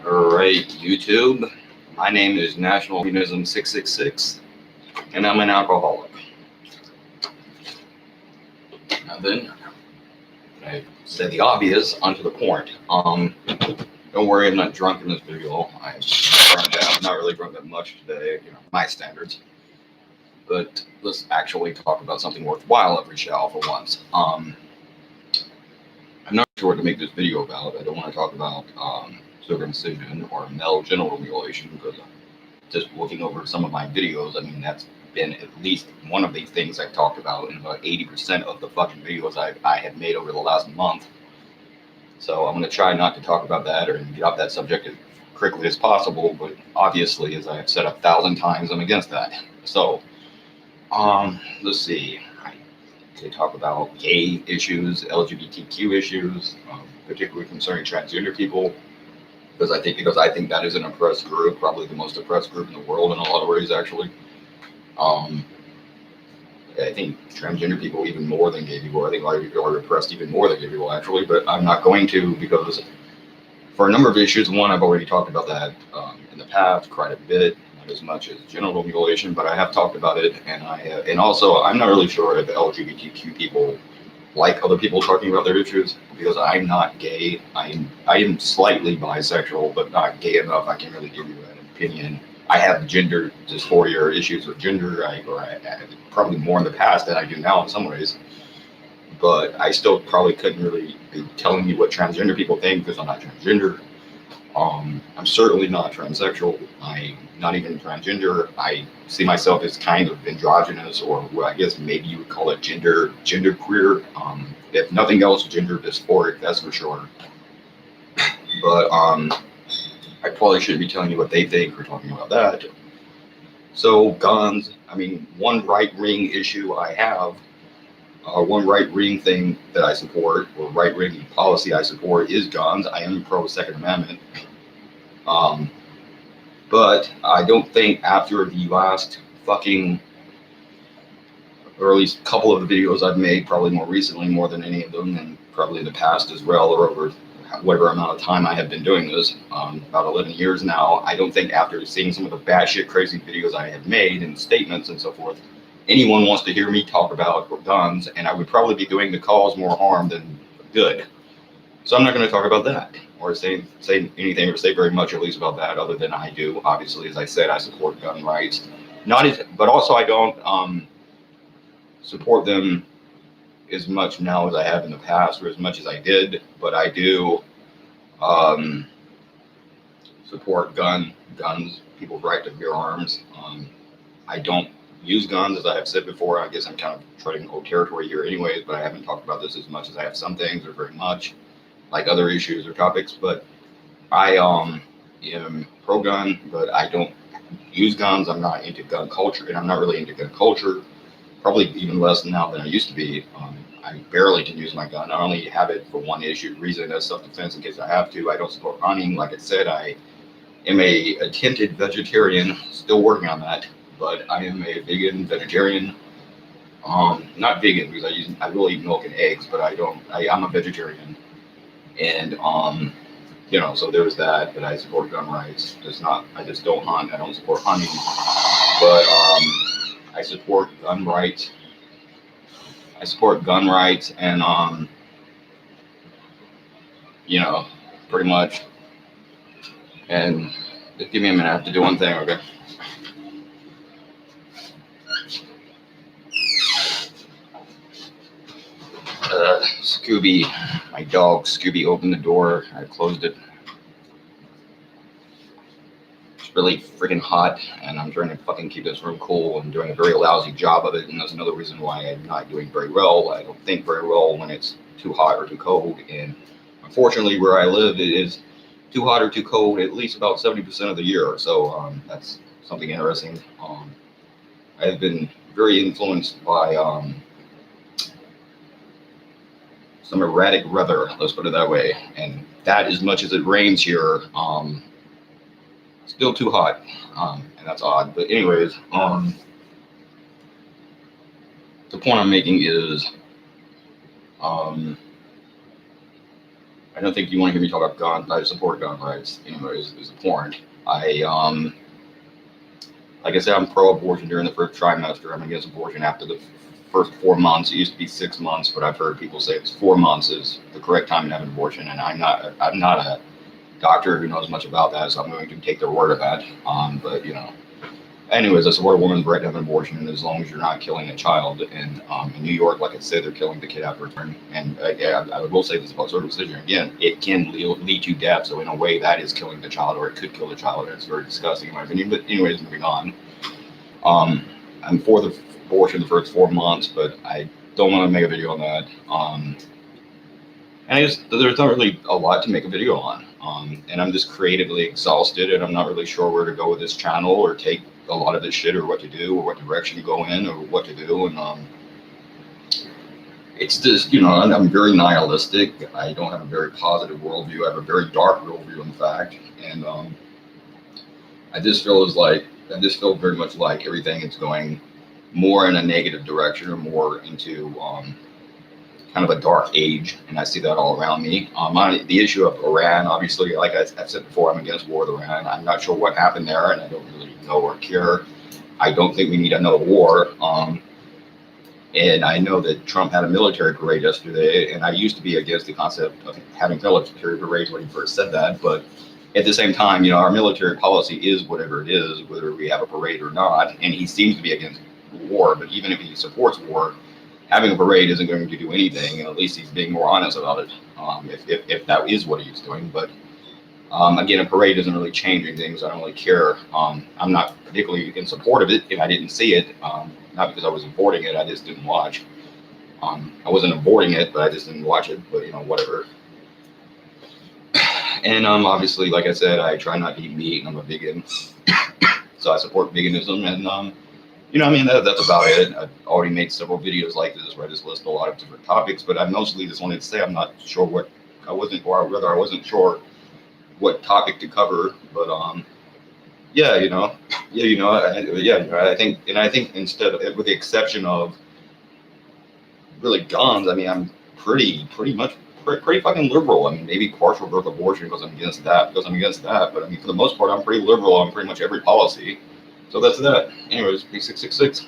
Alright, YouTube. My name is National Organism 666, and I'm an alcoholic. Now then, I said the obvious, onto the point. Don't worry, I'm not drunk in this video. I'm not really drunk that much today, my standards. But let's actually talk about something worthwhile every shall for once. I'm not sure what to make this video about. I don't want to talk about circumcision or male genital mutilation because just looking over some of my videos, I mean, that's been at least one of the things I've talked about in about 80% of the fucking videos I have made over the last month. So I'm going to try not to talk about that or get off that subject as quickly as possible, but obviously, as I have said 1,000 times, I'm against that. So, let's see. I could talk about gay issues, LGBTQ issues, particularly concerning transgender people, because I think that is an oppressed group, probably the most oppressed group in the world in a lot of ways, actually. I think transgender people even more than gay people. I think a lot of people are oppressed even more than gay people, actually. But I'm not going to because for a number of issues. One, I've already talked about that in the past quite a bit, not as much as genital mutilation, but I have talked about it. And also, I'm not really sure if LGBTQ people like other people talking about their issues because I'm not gay. I am slightly bisexual, but not gay enough. I can't really give you an opinion. I have gender dysphoria or issues with gender, I probably more in the past than I do now in some ways. But I still probably couldn't really be telling you what transgender people think because I'm not transgender. I'm certainly not transsexual. I'm not even transgender. I see myself as kind of androgynous, or what I guess maybe you would call it gender queer. If nothing else, gender dysphoric, that's for sure. But I probably shouldn't be telling you what they think or talking about that. So guns, I mean, one right-wing issue I have, one right-wing thing that I support, or right-wing policy I support is guns. I am pro Second Amendment. But I don't think after the last fucking, or at least couple of the videos I've made, probably more recently, more than any of them, and probably in the past as well, or over whatever amount of time I have been doing this, about 11 years now, I don't think after seeing some of the batshit crazy videos I have made and statements and so forth, anyone wants to hear me talk about guns, and I would probably be doing the cause more harm than good. So I'm not going to talk about that or say anything or say very much at least about that, other than I do. Obviously, as I said, I support gun rights, but also I don't support them as much now as I have in the past, or as much as I did. But I do support guns, people's right to bear arms. I don't use guns, as I have said before. I guess I'm kind of treading old territory here anyways, but I haven't talked about this as much as I have some things, or very much, like other issues or topics. But I am pro-gun, but I don't use guns. I'm not into gun culture, and I'm not really into gun culture, probably even less now than I used to be. I barely can use my gun. I only have it for one reason, as self-defense in case I have to. I don't support hunting. Like I said, I am a attempted vegetarian, still working on that, but I am a vegan vegetarian. Not vegan because I will eat milk and eggs, but I'm a vegetarian. And so there's that. But I support gun rights. I just don't hunt. I don't support hunting. But I support gun rights. And pretty much. And just give me a minute. I have to do one thing, okay? Scooby, my dog Scooby, opened the door. I closed it. It's really freaking hot, and I'm trying to fucking keep this room cool. I'm doing a very lousy job of it, and that's another reason why I'm not doing very well. I don't think very well when it's too hot or too cold, and unfortunately, where I live, it is too hot or too cold at least about 70% of the year. So that's something interesting. I have been very influenced by some erratic weather, let's put it that way. And that, as much as it rains here, still too hot, and that's odd. But anyways, the point I'm making is I don't think you want to hear me talk about gun. I support gun rights. Anyways, is the point. Like I said, I'm pro-abortion during the first trimester. I'm against abortion after the first 4 months. It used to be 6 months, but I've heard people say it's 4 months is the correct time to have an abortion, and I'm not a doctor who knows much about that, so I'm going to take their word of that. But anyways, I support a woman's right to have an abortion, and as long as you're not killing a child. And in New York, like I said, they're killing the kid after return. And I will say this about circumcision again: it can lead to death. So in a way, that is killing the child, or it could kill the child, and it's very disgusting in my opinion. But anyways, moving on. I'm for the abortion the first 4 months, but I don't want to make a video on that. And there's not really a lot to make a video on. And I'm just creatively exhausted, and I'm not really sure where to go with this channel, or take a lot of this shit, or what to do, or what direction to go in, or what to do. And it's just, I'm very nihilistic. I don't have a very positive worldview. I have a very dark worldview, in fact. And I just feel very much like everything is going more in a negative direction, or more into kind of a dark age, and I see that all around me. The issue of Iran, obviously, like I've said before, I'm against war with Iran. I'm not sure what happened there, and I don't really know or care. I don't think we need another war. And I know that Trump had a military parade yesterday, and I used to be against the concept of having military parades when he first said that, but at the same time, our military policy is whatever it is, whether we have a parade or not, and he seems to be against war, but even if he supports war, having a parade isn't going to do anything, and at least he's being more honest about it, if that is what he's doing. But again, a parade doesn't really change anything, so I don't really care. I'm not particularly in support of it if I didn't see it, not because I was aborting it, I just didn't watch. I wasn't aborting it, but I just didn't watch it, but whatever. And obviously, like I said, I try not to eat meat, and I'm a vegan, so I support veganism, and that's about it. I've already made several videos like this where I just list a lot of different topics, but I mostly just wanted to say I'm not sure I wasn't sure what topic to cover, but I think instead of, with the exception of really guns, I mean, I'm pretty fucking liberal. I mean, maybe partial birth abortion because I'm against that, but I mean, for the most part, I'm pretty liberal on pretty much every policy. So that's that. Anyways, P666.